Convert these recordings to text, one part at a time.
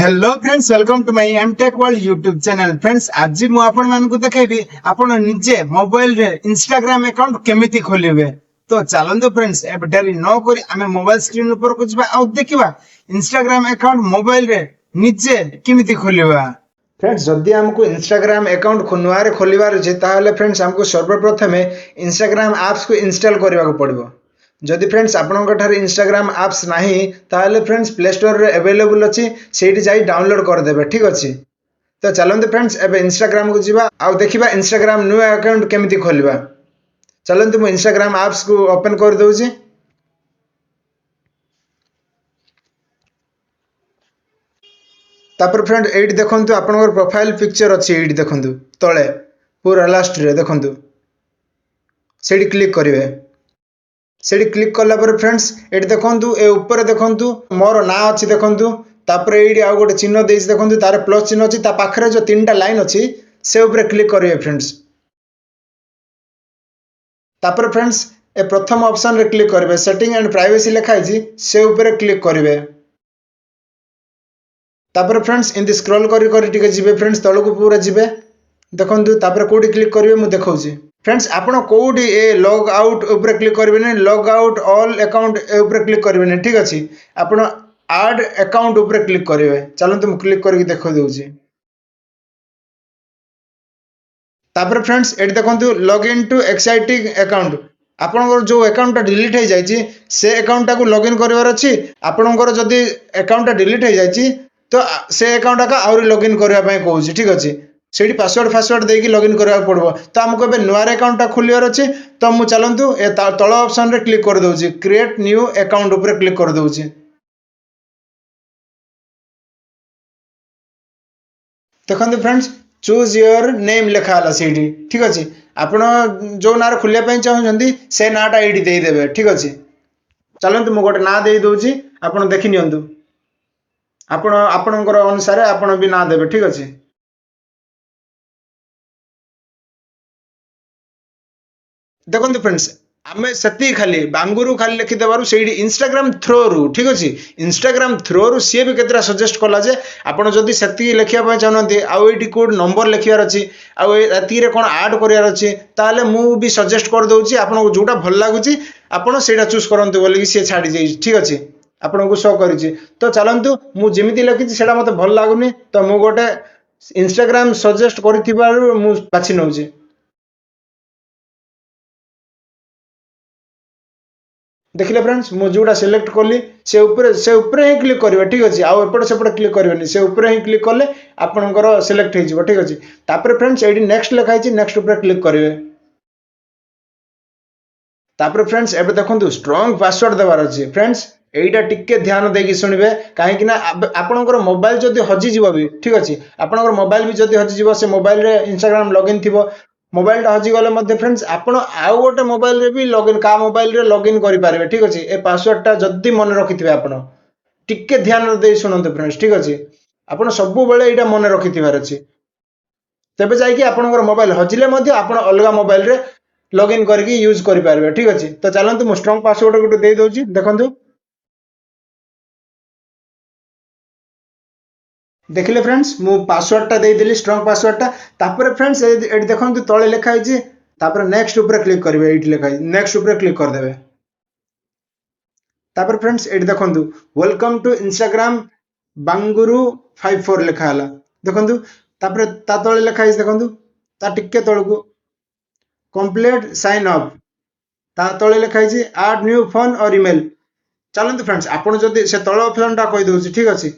Hello friends, welcome to my MTech World YouTube channel. Friends, आज मु आपण मानकु देखाइबी आपण निजे मोबाइल रे इंस्टाग्राम अकाउंट केमिति खोलिबे। तो चलंतु फ्रेंड्स, ए डेरी न करी आमे मोबाइल स्क्रीन ऊपर को जिबा आ देखिबा इंस्टाग्राम अकाउंट मोबाइल रे निजे केमिति खोलिबा। फ्रेंड्स, जदि हमको इंस्टाग्राम अकाउंट नुआरे खोलिबार अछि ताहले फ्रेंड्स हमको सर्वप्रथम इंस्टाग्राम ऐप्स को इंस्टॉल करबा को पड़िबो। जदि फ्रेंड्स आपनकर ठारे इंस्टाग्राम ऐप्स नाही ताहले फ्रेंड्स प्ले स्टोर रे अवेलेबल अछि, सेठी जाई डाउनलोड कर देबे। ठीक अछि, तो चलंतु फ्रेंड्स एबे इंस्टाग्राम को जिबा आ देखिबा इंस्टाग्राम न्यू अकाउंट केमिति खोलिबा। चलंतु मु इंस्टाग्राम ऐप्स को ओपन कर दउछि। तापर फ्रेंड एठी देखंतु आपनकर प्रोफाइल पिक्चर अछि, एठी देखंतु तळे पूरा लास्ट रे देखंतु, सेठी क्लिक करिवे। सेठी क्लिक कला पर फ्रेंड्स एठी देखंतु ए ऊपर देखंतु मोर ना अछि देखंतु, तापर एठी आ गोटे चिन्ह देइछ देखंतु, तार प्लस चिन्ह अछि, ता पाखरे जो तीनटा लाइन अछि से ऊपर क्लिक करिवे फ्रेंड्स। तापर फ्रेंड्स ए प्रथम ऑप्शन रे क्लिक करिवे, सेटिंग एंड प्राइवेसी लिखा अछि से ऊपर क्लिक करिवे। तापर फ्रेंड्स इनती स्क्रॉल करी करी टिके जिबे फ्रेंड्स, तळको पूरा जिबे देखंतु, तापर कोडी क्लिक करिवे मु देखौछि। फ्रेंड्स आपण कोडी ए लॉग आउट ऊपर क्लिक करिवे ने, लॉग आउट ऑल अकाउंट ए ऊपर क्लिक करिवे ने। ठीक अछि, आपण ऐड अकाउंट ऊपर क्लिक करिवे। चलंतु मु क्लिक करके देखौ देउछि। तापर फ्रेंड्स एठी देखंतु log in to exciting account, आपनकर जो अकाउंट डिलीट हो जाइछि से अकाउंट को लॉग इन करबार अछि। आपनकर जदि अकाउंट डिलीट हो जाइछि तो से अकाउंट का आउरी लॉग इन करबा पय कहूछि। ठीक अछि, सेठी पासवर्ड देकी लॉग इन करबा पड़बो। तो हमको एबे नुआर अकाउंट खोलियार अछि, तो मु चलंतु ए तळ ऑप्शन रे क्लिक कर दउछि, क्रिएट न्यू अकाउंट ऊपर क्लिक कर दउछि। देखंतु फ्रेंड्स चूज योर नेम लिखा हला सेठी। ठीक अछि, आपण जो नार खुलिया पय चाहउछंती से नाटा एठी देई देबे। ठीक अछि, चलंतु मु गोटे ना देई दउछि, आपण देखि नियंतु, आपण आपणकर अनुसार आपण भी ना देबे। ठीक अछि, देखंतु फ्रेंड्स आमे सती खाली बांगुरु खाली लिखि देबारु सेठी इंस्टाग्राम थ्रो रु। ठीक अछि, इंस्टाग्राम थ्रो रु सी भी केतरा सजेस्ट कला जे आपण जदि सती लिखिया पय चाहनते आ एठी कोड नंबर लिखियार अछि आ एती रे कोन ऐड करियार अछि, ताले मु भी सजेस्ट कर दउछि आपण को जोटा भल लागुछि आपण सेटा चूज करंतु बोली से छाडी जाई। ठीक अछि, आपण को शो करिछि। तो चलंतु मु जेमिति लिखिछि सेटा मते भल लागुनी, तो मु गोटे इंस्टाग्राम सजेस्ट करिथिबारु मु बाछि नउछि। देखिले फ्रेंड्स मु जोटा सिलेक्ट कली से ऊपर ही क्लिक करिवे। ठीक अछि, आ एपट सेपट क्लिक करिवेनी, से ऊपर ही क्लिक करले आपनकर सिलेक्ट हो जिवो। ठीक अछि, तापर फ्रेंड्स एडी नेक्स्ट लिखा अछि, नेक्स्ट ऊपर क्लिक करिवे। तापर फ्रेंड्स एबे देखंतु स्ट्रांग पासवर्ड देबार अछि। फ्रेंड्स एइटा टिके ध्यान देकी सुनिबे, काहे कि ना आपनकर मोबाइल जदि हजि जिवो भी। ठीक अछि, आपनकर मोबाइल भी जदि हजि जिवो, से मोबाइल रे इंस्टाग्राम लॉगिन थिबो, मोबाइल टा हजि गले मध्ये फ्रेंड्स आपण आउ गोटे मोबाइल रे भी लॉगिन का मोबाइल रे लॉगिन करि पारबे। ठीक अछि, ए पासवर्ड टा जदि मन रखिथिबे आपण टिके ध्यान दे सुनंतु फ्रेंड्स। ठीक अछि, आपण सब बेले एटा मन रखिथिबार अछि, तबे जाय कि आपनकर मोबाइल हजिले मध्ये आपण अलगा मोबाइल रे लॉगिन करके यूज करि पारबे। ठीक अछि, तो चलंतु मु स्ट्रांग पासवर्ड गोटे दे दउछि। देखंतु देखिले फ्रेंड्स मु पासवर्ड टा दे देली, स्ट्रांग पासवर्ड टा। तापर फ्रेंड्स एठी देखंतु तळे लिखा हिची, तापर नेक्स्ट ऊपर क्लिक करिवे। एठी लिखा हिची नेक्स्ट ऊपर क्लिक कर देबे। तापर फ्रेंड्स एठी देखंतु वेलकम टू इंस्टाग्राम बांगुरु 54 लिखा हला देखंतु। तापर ता तळे लिखा हिची देखंतु, ता टिके तळकु कंप्लीट साइन अप, ता तळे लिखा हिची ऐड न्यू फोन और ईमेल। चलंतु फ्रेंड्स आपण जदि से तळ ऑप्शन टा कहि दउछि। ठीक अछि,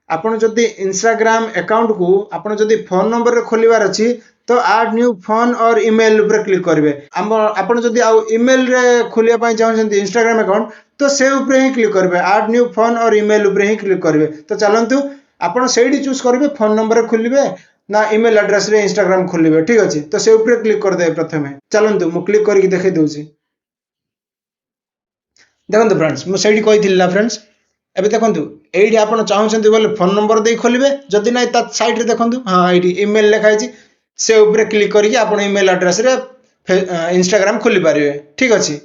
आपण जदि इंस्टाग्राम अकाउंट को आपण जदि फोन नंबर रे खोलिवार अछि, तो ऐड न्यू फोन और ईमेल ऊपर क्लिक करिवे। आपण जदि आ ईमेल रे खोलिया पय चाहछन्ती इंस्टाग्राम अकाउंट, तो से ऊपर ही क्लिक करिवे, ऐड न्यू फोन और ईमेल ऊपर ही क्लिक करिवे। तो चलंतु आपण सेठी चूज करिवे, फोन नंबर रे खोलिवे ना ईमेल एड्रेस रे इंस्टाग्राम खोलिवे। ठीक अछि, तो से ऊपर क्लिक कर देबे प्रथमे। चलंतु मु क्लिक करके देखै दउछि। देखंतु फ्रेंड्स मु सेठी कहिथिला ना फ्रेंड्स, एबे देखंतु एठी आपण चाहछन्ती बोले फोन नंबर दे खोलिवे, जदि नै ता साइड रे देखंतु हां एठी ईमेल लिखा हिची, से ऊपर क्लिक करके आपण ईमेल एड्रेस रे इंस्टाग्राम खोली पारिवे। ठीक अछि,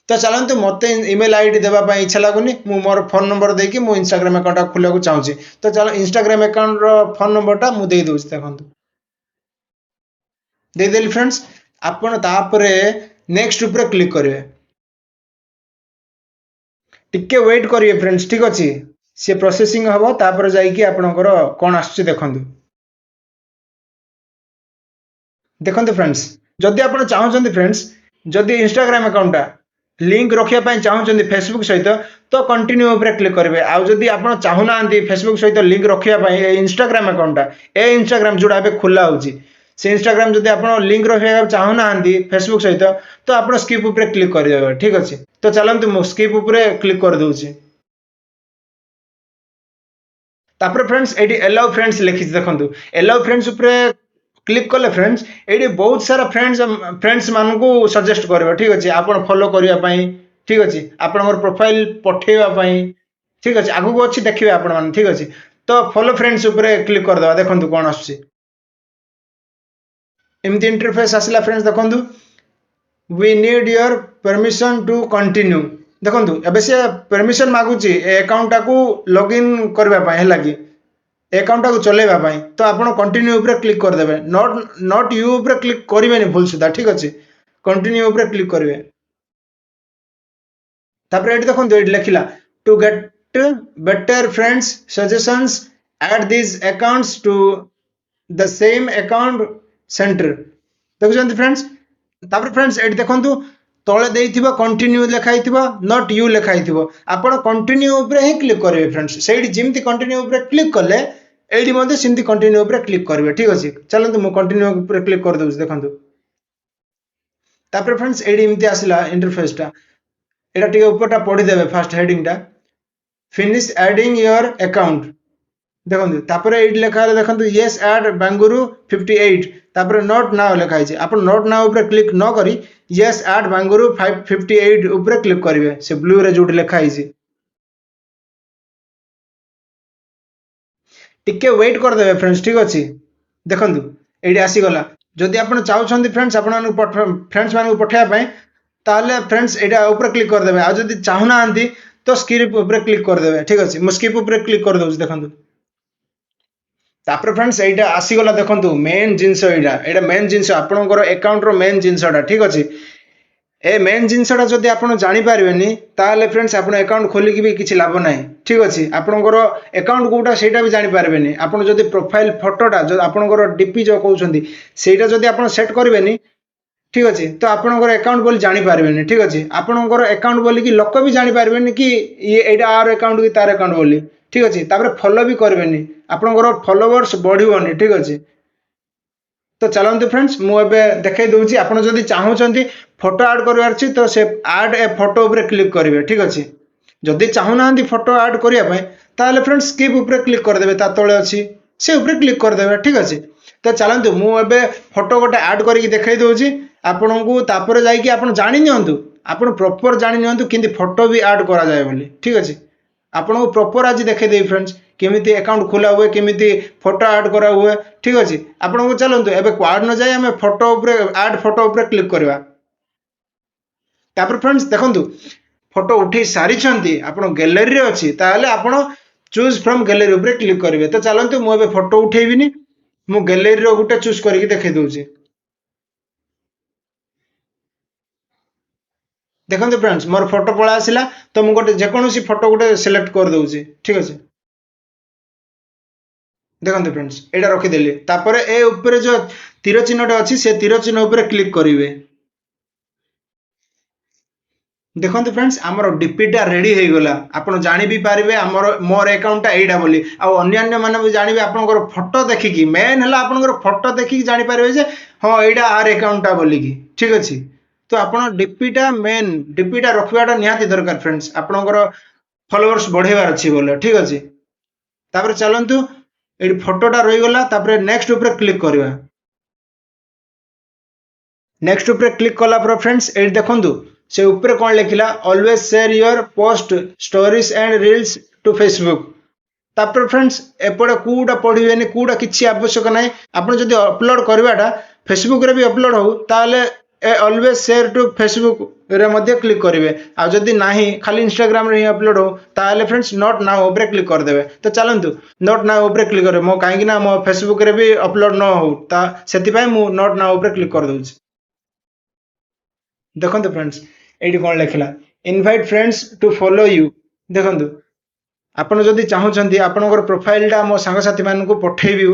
तो चलतु मत इमेल आईडी देवाई इच्छा लगुनि मोर फोन नंबर देकी मो इंस्टाग्राम अकाउंट खोला चाहूँगी तो चलो इंस्टाग्राम अकाउंट फोन नंबरटा मुझे दूसरी देखो देदेली फ्रेंड्स आपण तापरे नेक्स्ट ऊपर क्लिक करेंगे टिके वेट करिए फ्रेंड्स ठीक अच्छे सी प्रोसेसिंग हम तापर जाइए आपणकर कौन आसुच्ची देखु देखते फ्रेंड्स जदि आप चाहते फ्रेंड्स जदि इंस्टाग्राम अकाउंटा लिंक रखापी चाहते फेसबुक सहित तो कंटिन्यू उपर क्लिक करेंगे आउ जदि आप चाहूना फेसबुक सहित लिंक रखापी इंस्टाग्राम अकाउंटा ए इंस्टाग्राम जोड़ा ए खोला हो से इंस्टाग्राम जदि आप लिंक रखा चाहूना फेसबुक सहित तो आप स्किप उपर क्लिक करदे ठीक अच्छे तो चलते मु स्किप उपर क्लिक कर दूची तापर फ्रेंड्स ये एलाउ फ्रेंड्स लिखी देखो एलाउ फ्रेंड्स उपर क्लिक कले फ्रेंड्स ये बहुत सारा फ्रेंड्स मानू सजेस्ट कर ठीक अच्छे आप फॉलो करने ठीक अच्छे आप प्रोफाइल पठेवाई ठीक अच्छे आगू अच्छी देखिए आप ठीक अच्छे तो फॉलो फ्रेंड्स उपर क्लिक करदे देखो कौन आसुच्ची एमती इंटरफेस आसला फ्रेंड्स देखो we need your permission to continue देखो एबे से परमिशन मागुची अकाउंटा को लॉगिन करबा है लगी अकाउंटा को चलेबा तो आप कंटिन्यू उपर क्लिक करदे नॉट यू उपर क्लिक करेंगे भूल सुधा ठीक अच्छे कंटिन्यू उपर क्लिक करेंगे तापर ये देखो ये लिखला to get better friends suggestions add this accounts to the same account center देखुं फ्रेंड्स तापर फ्रेंड्स ये देखो तले देइथिबा कंटिन्यू लिखाई नॉट यू लिखाई आप कंटिन्यू उपर ही क्लिक करेंगे फ्रेंड्स से जमी कंटिन्यू उपर क्लिक कले ये सेमती कंटिन्यू उपर क्लिक करेंगे ठीक अच्छे चलते मुझे कंटिन्यू उपर क्लिक कर दूसरी देखो तापर फ्रेंड्स ये एमती आसला इंटरफेसटा यहाँ टे उपरटा पढ़ीदे फास्ट हेडिंगटा फिनिश एडिंग योर अकाउंट देखो तापर ये लिखा देखो येस एड बांगुरु 58 तापर नॉट नाउ लिखाई आप नॉट नाउ उपर क्लिक न करी येस एड बांगुरु 58 उपर क्लिक करेंगे से ब्लू रे जो लिखाई टिके वेट करदे फ्रेंड्स ठीक अच्छे देखो ये आसीगला जदि आप चाहते फ्रेंड्स आप फ्रेंड्स मान पठाइबा ताले फ्रेंड्स यहाँ ऊपर क्लिक करदे आ जदि चाहूना तो स्किप उपर क्लिक करदे ठीक अच्छे मुझे स्किप उपर क्लिक कर दूसरी देखो तापर फ्रेंड्स यहाँ आसीगला देखो मेन जिनस यहाँ मेन जिनस आपंकर अकाउंट मेन जिनसटा ठीक अच्छे ए मेन जिनसटा जदि आप जानीपारे ताले फ्रेंड्स आप अकाउंट खोलिकी भी किसी लाभ ना ठीक अच्छे आपंकर अकाउंट कौटा से भी जानीपारे आप जदि प्रोफाइल फोटोटा जो आपंकर डीपी जो कहते हैं जदि आप सेट करेंगे ठीक अच्छे तो आपंकर अकाउंट बोली जानीपारे ठीक अच्छे आपंकर अकाउंट बोली कि लोक भी जानीपारे कि ये यहाँ आर अकाउंट कि तार अकाउंट बोली ठीक अच्छे तापर फॉलो भी करेंगे आपंकर फॉलोवर्स बढ़िबनी ठीक अच्छे तो चलते फ्रेंड्स मुझे देखई दूसरी आप जदि चाहूँगी फोटो ऐड करार तो से ऐड ए फोटो उपर क्लिक करेंगे ठीक अच्छे जदि चाहूना फोटो ऐड करने ताले फ्रेंड्स स्किप उपर क्लिक करदे तले अच्छी से उपर क्लिक करदे ठीक अच्छे तो चलतु मुझे फोटो गोटे ऐड करके देखई दूसरी आपन को तापर जाइए आप जानी नियंतु आप प्रॉपर जानी नियंतु किंतु फोटो भी ऐड करा जाए बोली ठीक अच्छे आपन को प्रॉपर आज देखई फ्रेंड्स केमिति अकाउंट खोला हुए केमिति फोटो ऐड करा हुए ठीक अच्छे आपन को चलतु एबे क्वाड न जाए आम फोटो उपर ऐड फोटो उपर क्लिक करवा तापर फ्रेंड्स देखंतु फोटो उठी सारी आप गैलरी अच्छी ताहले आपण चूज फ्रॉम गैलरी उपर क्लिक करेंगे तो चलतु मुझे फोटो उठेबिनी मु गैलरी गोटे चूज करके देखई दूसरी देखते फ्रेंड्स मोर फोटो पड़ा आसला तो मुझे गोटे जेकोसी फोटो गोटे सिलेक्ट कर दूसरी ठीक अच्छे देखते फ्रेंड्स यहाँ रखीदेली तापर ए ऊपर जो तीर चिन्हटा अच्छी से तीर चिन्ह उपर क्लिक करेंगे देखते फ्रेंड्स आमर डीपीटा रेडी हो गला आप जानी भी पारे आमर मोर अकाउंटा यहाँ बोली आन्य मैंने भी जानवे आपंकर फोटो देखिकी मेन है आपंकर फोटो देखिकी जानीपारे हाँ यहाँ आर अकाउंटा बोलिकी ठीक अच्छे तो आप डीपीटा मेन डीपीटा रखवाटा निहाती दरकार फ्रेंड्स आपंकर फॉलोअर्स बढ़ेबार अच्छी बोले ठीक अच्छे तापर चलतु ये फोटोटा रहीगला तापर नेक्स्ट उपर क्लिक करवा नेक्स्ट उपर क्लिक कला पर फ्रेंड्स ये देखु से ऊपर कौन लिखला always share your post stories and reels to Facebook तापर फ्रेंड्स एपटे कूटा पढ़े कूटा किसी आवश्यक ना आप जब अपलोड करवाटा फेसबुक रे भी अपलोड हो ताले ऑलवेज शेयर टू फेसबुक रे मध्ये क्लिक करेंगे आ जदि नहीं खाली इंस्टाग्राम रे ही अपलोड हो ताले फ्रेंड्स नॉट नाउ ऊपर क्लिक कर देबे। तो चलंतु नॉट नाउ ऊपर क्लिक करे मो काहे कि ना मो फेसबुक रे भी अपलोड न हो ता सेति पय मु नॉट नाउ ऊपर क्लिक कर दउछ। देखंतु फ्रेंड्स एडी कोन लेखला invite friends to follow you. देखंतु आपण जदि चाहउछंती आपनकर प्रोफाइल टा मो संग साथी मान को पठेबी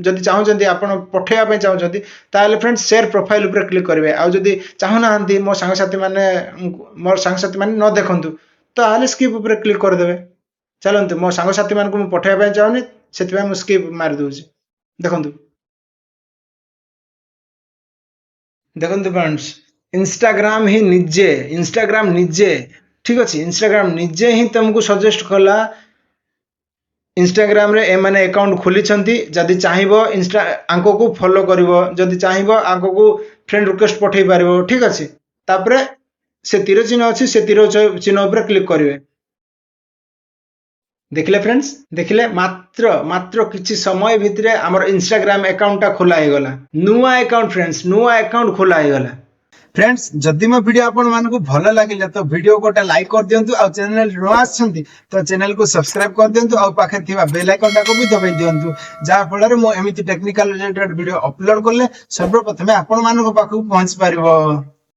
जदि चाहउछंती आपण पठेया पे चाहउछंती ताले फ्रेंड्स शेयर प्रोफाइल ऊपर क्लिक करिवे। आ जदि चाहना हंती मो संग साथी माने मोर संग साथी माने न देखंतु ताले स्किप ऊपर क्लिक कर देबे। चलंतु मो संग साथी मान को मु पठेया पे चाहउनी सेति पय मु स्किप मार दउची। देखंतु देखंतु फ्रेंड्स इंस्टाग्राम निजे ठीक अच्छे इंस्टाग्राम निजे ही तुमको सजेस्ट कला इंस्टाग्राम रे ए माने अकाउंट खोली जदि चाहिबो इंस्टा आंको को फॉलो करिवो जदि चाहिबो आंको को फ्रेंड रिक्वेस्ट पठेई पारिबो। ठीक अच्छे तापरे से तीर चिन्ह अच्छी से तीर चिन्ह ऊपर क्लिक करिवे। देखले फ्रेंड्स देखले मात्र मात्र किछि समय भितरे हमर इंस्टाग्राम अकाउंट खोला हे गला नुआ अकाउंट फ्रेंड्स नुआ अकाउंट खोला हे गला। फ्रेंड्स जदि मो वीडियो आपण मानकु भलो लागिला तो वीडियो कोटा लाइक कर दियंतु आ चैनल रो आछंती तो चैनल को सब्सक्राइब कर दियंतु आ पाखे थिबा बेल आइकन को भी दबाई दियंतु जा फल रे मो एमिति टेक्निकल रिलेटेड वीडियो अपलोड करले सर्वप्रथमे आपण मानकु पाखु पहुंच पारिबो।